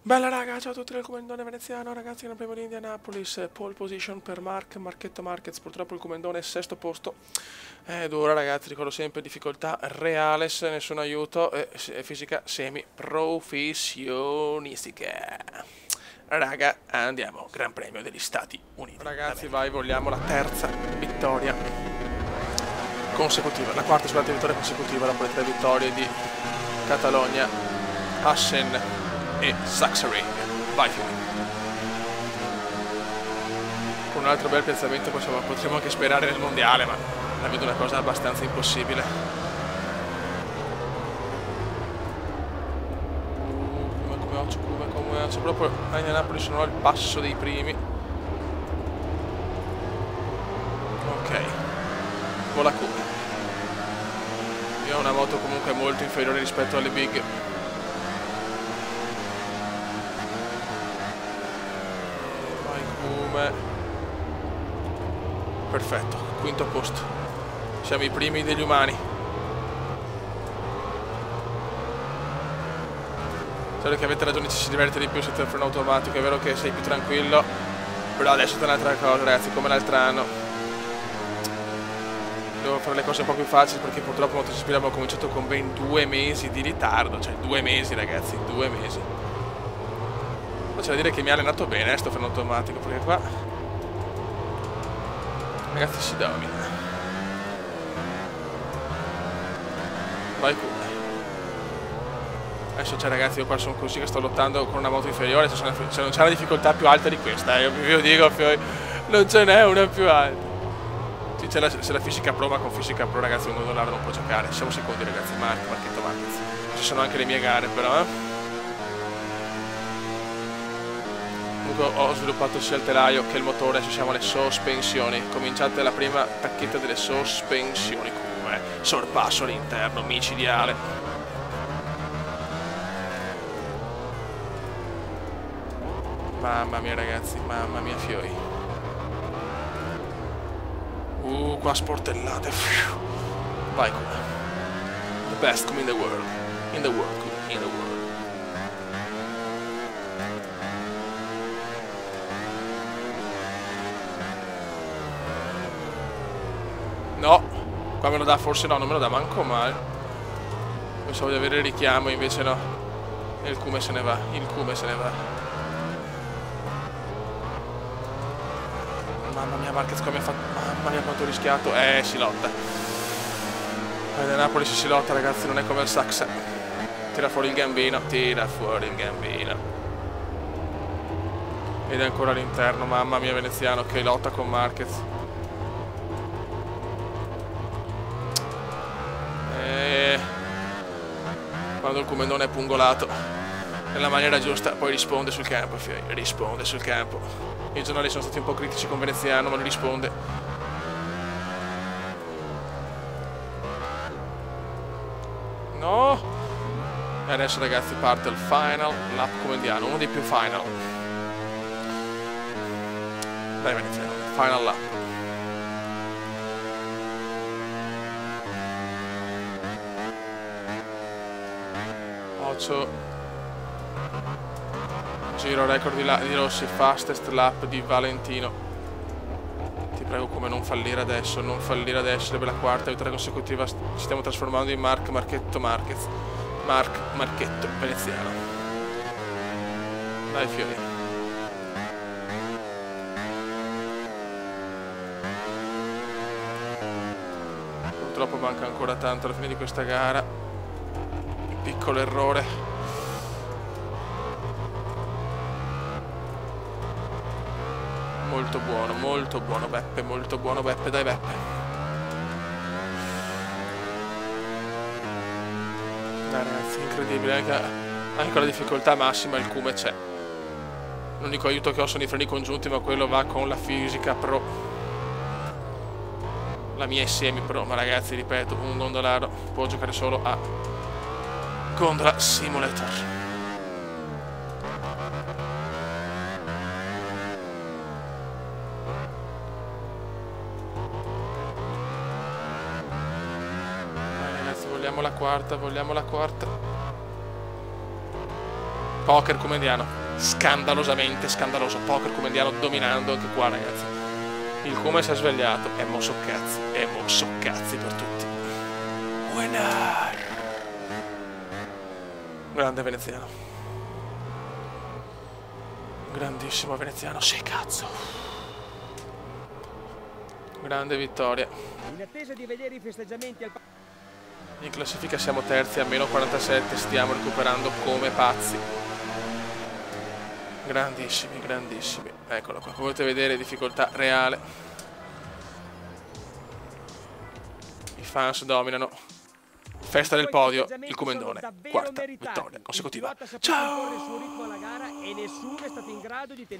Bella raga, ciao a tutti del comandone veneziano, ragazzi, Gran Premio di Indianapolis, pole position per Marchetto Marquez, purtroppo il comandone è sesto posto, è dura ragazzi, ricordo sempre difficoltà reales, nessun aiuto, fisica semi-professionistica. Raga, andiamo, Gran Premio degli Stati Uniti. Ragazzi, vai, vogliamo la terza vittoria consecutiva, la quarta scusate vittoria consecutiva dopo le tre vittorie di Catalogna, Assen e Sachsenring. Vai Fiumi. Con un altro bel piazzamento potremmo anche sperare nel mondiale, ma la vedo una cosa abbastanza impossibile. Come c'è proprio a Indianapolis, sono al passo dei primi. Ok, vola come. Io ho una moto comunque molto inferiore rispetto alle big. Perfetto, quinto posto. Siamo i primi degli umani. Spero che avete ragione, ci si diverte di più sotto il freno automatico. È vero che sei più tranquillo, però adesso è un'altra cosa ragazzi, come l'altro anno. Devo fare le cose un po' più facili perché purtroppo MotoGP abbiamo cominciato con ben 2 mesi di ritardo. Cioè 2 mesi ragazzi, 2 mesi. Ma c'è da dire che mi ha allenato bene sto freno automatico, perché qua ragazzi si domina. Vai qui. Adesso c'è ragazzi, io qua sono così che sto lottando con una moto inferiore, se non c'è una difficoltà più alta di questa, io vi dico, non ce n'è una più alta. C'è la fisica pro, ma con fisica pro ragazzi un $1 non può giocare. Siamo secondi ragazzi, Marchetto Marquez. Ci sono anche le mie gare però, Comunque ho sviluppato sia il telaio che il motore, adesso siamo alle sospensioni. Cominciate la prima tacchetta delle sospensioni, come sorpasso all'interno, micidiale. Mamma mia ragazzi, mamma mia fiori. Qua sportellate. Vai qua. The best come in the world. In the world, in the world. No, qua me lo dà, forse no, non me lo dà manco male. Pensavo di avere il richiamo, invece no. E il cume se ne va, il cume se ne va. Mamma mia Marquez come ha fatto, mamma mia quanto ho rischiato. Si lotta. Da Napoli si lotta ragazzi, non è come il Saxa. Tira fuori il gambino, tira fuori il gambino. Ed è ancora all'interno, mamma mia veneziano che lotta con Marquez. Quando il comandone è pungolato nella maniera giusta poi risponde sul campo, risponde sul campo. I giornali sono stati un po' critici con Veneziano, ma lui risponde. No! E adesso ragazzi parte il final lap comandiano, uno dei più final. Dai Veneziano, final lap. Giro record di Rossi, fastest lap di Valentino. Ti prego come non fallire adesso, non fallire adesso, sarebbe la quarta vittoria consecutiva, ci stiamo trasformando in Marchetto Marquez. Marchetto veneziano. Dai fiori. Purtroppo manca ancora tanto alla fine di questa gara. Piccolo errore. Molto buono Beppe, molto buono Beppe, dai Beppe. Dai ragazzi, incredibile, anche con la difficoltà massima il cume c'è. L'unico aiuto che ho sono i freni congiunti, ma quello va con la fisica pro. La mia è semi pro, ma ragazzi ripeto, un gondolaro può giocare solo a Gondola Simulator. Vogliamo la quarta. Poker Comendiano, scandalosamente scandaloso. Poker Comendiano dominando anche qua, ragazzi. Il Come si è svegliato, è mosso cazzi per tutti. Winner! Grande veneziano. Grandissimo veneziano, sì cazzo. Grande vittoria. In attesa di vedere i festeggiamenti al in classifica siamo terzi a meno 47, stiamo recuperando come pazzi. Grandissimi, grandissimi. Eccolo qua, come potete vedere difficoltà reale. I fans dominano. Festa del podio, il Comendone, quarta vittoria consecutiva. Ciao!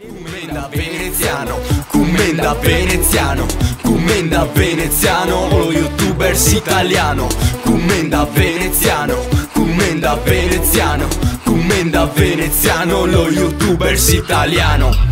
Commenda veneziano, commenda veneziano, commenda veneziano, lo youtubers italiano. Commenda veneziano, commenda veneziano, commenda veneziano, lo youtubers italiano.